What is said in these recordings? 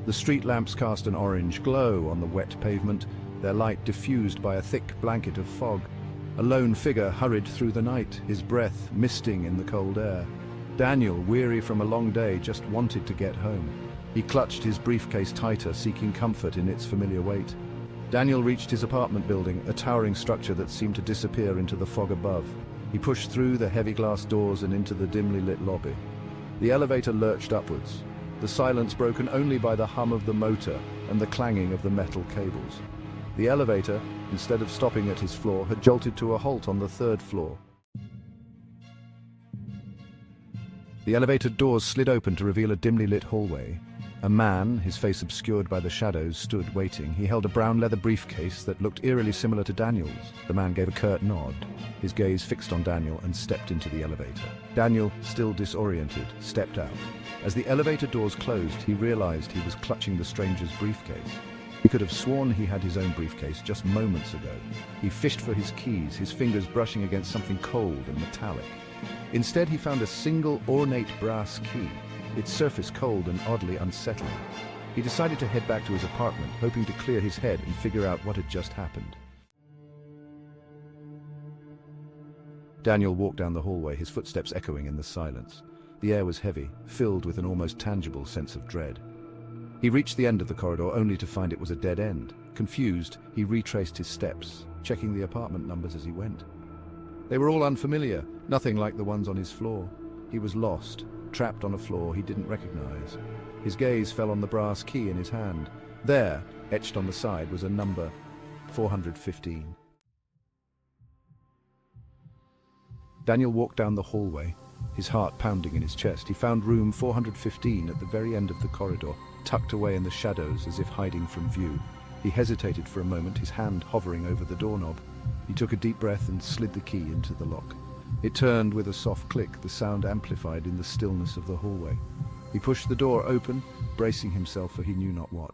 The street lamps cast an orange glow on the wet pavement, their light diffused by a thick blanket of fog. A lone figure hurried through the night, his breath misting in the cold air. Daniel, weary from a long day, just wanted to get home. He clutched his briefcase tighter, seeking comfort in its familiar weight. Daniel reached his apartment building, a towering structure that seemed to disappear into the fog above. He pushed through the heavy glass doors and into the dimly lit lobby. The elevator lurched upwards, the silence broken only by the hum of the motor and the clanging of the metal cables. The elevator, instead of stopping at his floor, had jolted to a halt on the third floor. The elevator doors slid open to reveal a dimly lit hallway. A man, his face obscured by the shadows, stood waiting. He held a brown leather briefcase that looked eerily similar to Daniel's. The man gave a curt nod, his gaze fixed on Daniel, and stepped into the elevator. Daniel, still disoriented, stepped out. As the elevator doors closed, he realized he was clutching the stranger's briefcase. He could have sworn he had his own briefcase just moments ago. He fished for his keys, his fingers brushing against something cold and metallic. Instead, he found a single ornate brass key, its surface cold and oddly unsettling. He decided to head back to his apartment, hoping to clear his head and figure out what had just happened. Daniel walked down the hallway, his footsteps echoing in the silence. The air was heavy, filled with an almost tangible sense of dread. He reached the end of the corridor only to find it was a dead end. Confused, he retraced his steps, checking the apartment numbers as he went. They were all unfamiliar, nothing like the ones on his floor. He was lost, trapped on a floor he didn't recognize. His gaze fell on the brass key in his hand. There, etched on the side, was a number, 415. Daniel walked down the hallway, his heart pounding in his chest. He found room 415 at the very end of the corridor, tucked away in the shadows as if hiding from view. He hesitated for a moment, his hand hovering over the doorknob. He took a deep breath and slid the key into the lock. It turned with a soft click, the sound amplified in the stillness of the hallway. He pushed the door open, bracing himself for he knew not what.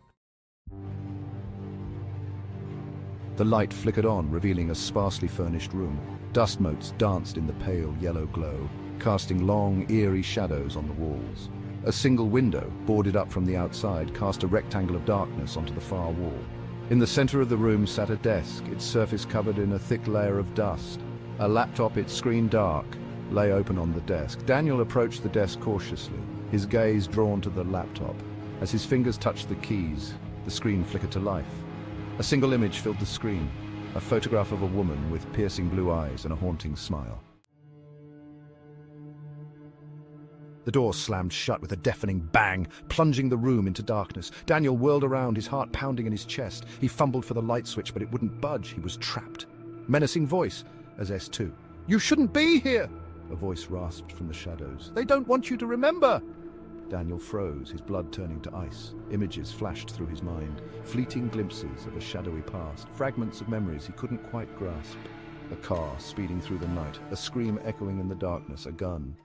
The light flickered on, revealing a sparsely furnished room. Dust motes danced in the pale yellow glow, casting long, eerie shadows on the walls. A single window, boarded up from the outside, cast a rectangle of darkness onto the far wall. In the center of the room sat a desk, its surface covered in a thick layer of dust. A laptop, its screen dark, lay open on the desk. Daniel approached the desk cautiously, his gaze drawn to the laptop. As his fingers touched the keys, the screen flickered to life. A single image filled the screen, a photograph of a woman with piercing blue eyes and a haunting smile. The door slammed shut with a deafening bang, plunging the room into darkness. Daniel whirled around, his heart pounding in his chest. He fumbled for the light switch, but it wouldn't budge. He was trapped. Menacing voice, as S2. "You shouldn't be here!" A voice rasped from the shadows. "They don't want you to remember!" Daniel froze, his blood turning to ice. Images flashed through his mind, fleeting glimpses of a shadowy past, fragments of memories he couldn't quite grasp. A car speeding through the night, a scream echoing in the darkness, a gun.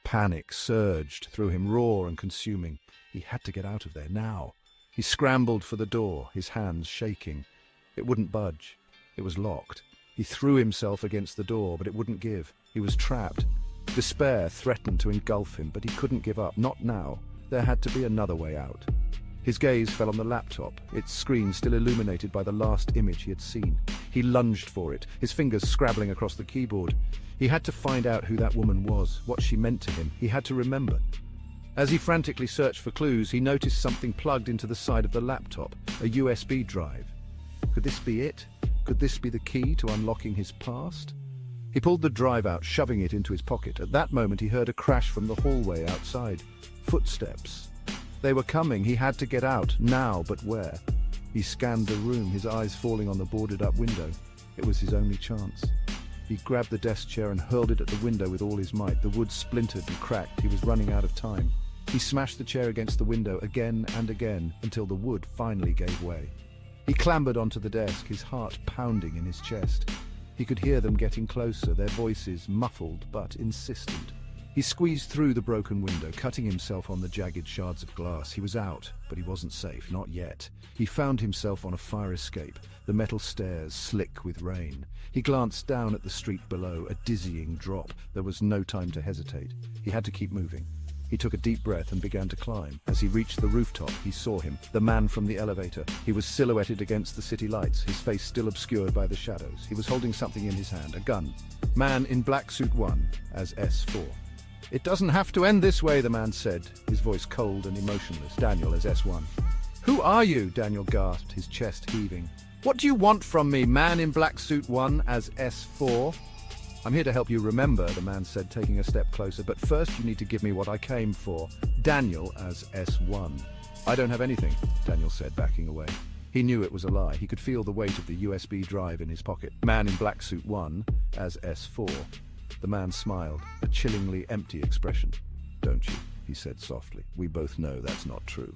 Panic surged through him, raw and consuming. He had to get out of there, now. He scrambled for the door, his hands shaking. It wouldn't budge. It was locked. He threw himself against the door, but it wouldn't give. He was trapped. Despair threatened to engulf him, but he couldn't give up. Not now. There had to be another way out. His gaze fell on the laptop, its screen still illuminated by the last image he had seen. He lunged for it, his fingers scrabbling across the keyboard. He had to find out who that woman was, what she meant to him. He had to remember. As he frantically searched for clues, he noticed something plugged into the side of the laptop, a USB drive. Could this be it? Could this be the key to unlocking his past? He pulled the drive out, shoving it into his pocket. At that moment, he heard a crash from the hallway outside. Footsteps. They were coming. He had to get out, now, but where? He scanned the room, his eyes falling on the boarded-up window. It was his only chance. He grabbed the desk chair and hurled it at the window with all his might. The wood splintered and cracked. He was running out of time. He smashed the chair against the window again and again until the wood finally gave way. He clambered onto the desk, his heart pounding in his chest. He could hear them getting closer, their voices muffled but insistent. He squeezed through the broken window, cutting himself on the jagged shards of glass. He was out, but he wasn't safe, not yet. He found himself on a fire escape, the metal stairs slick with rain. He glanced down at the street below, a dizzying drop. There was no time to hesitate. He had to keep moving. He took a deep breath and began to climb. As he reached the rooftop, he saw him, the man from the elevator. He was silhouetted against the city lights, his face still obscured by the shadows. He was holding something in his hand, a gun. Man in black suit 1, as S4. "It doesn't have to end this way," the man said, his voice cold and emotionless. Daniel as S1. "Who are you?" Daniel gasped, his chest heaving. "What do you want from me, man in black suit 1 as S4? "I'm here to help you remember," the man said, taking a step closer, "but first you need to give me what I came for." Daniel as S1. "I don't have anything," Daniel said, backing away. He knew it was a lie. He could feel the weight of the USB drive in his pocket. Man in black suit 1 as S4. The man smiled, a chillingly empty expression. "Don't you?" he said softly. "We both know that's not true."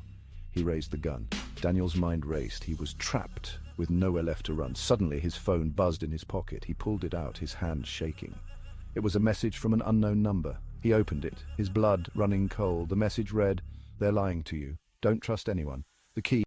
He raised the gun. Daniel's mind raced. He was trapped, with nowhere left to run. Suddenly his phone buzzed in his pocket. He pulled it out, his hand shaking. It was a message from an unknown number. He opened it, his blood running cold. The message read, "They're lying to you. Don't trust anyone. The key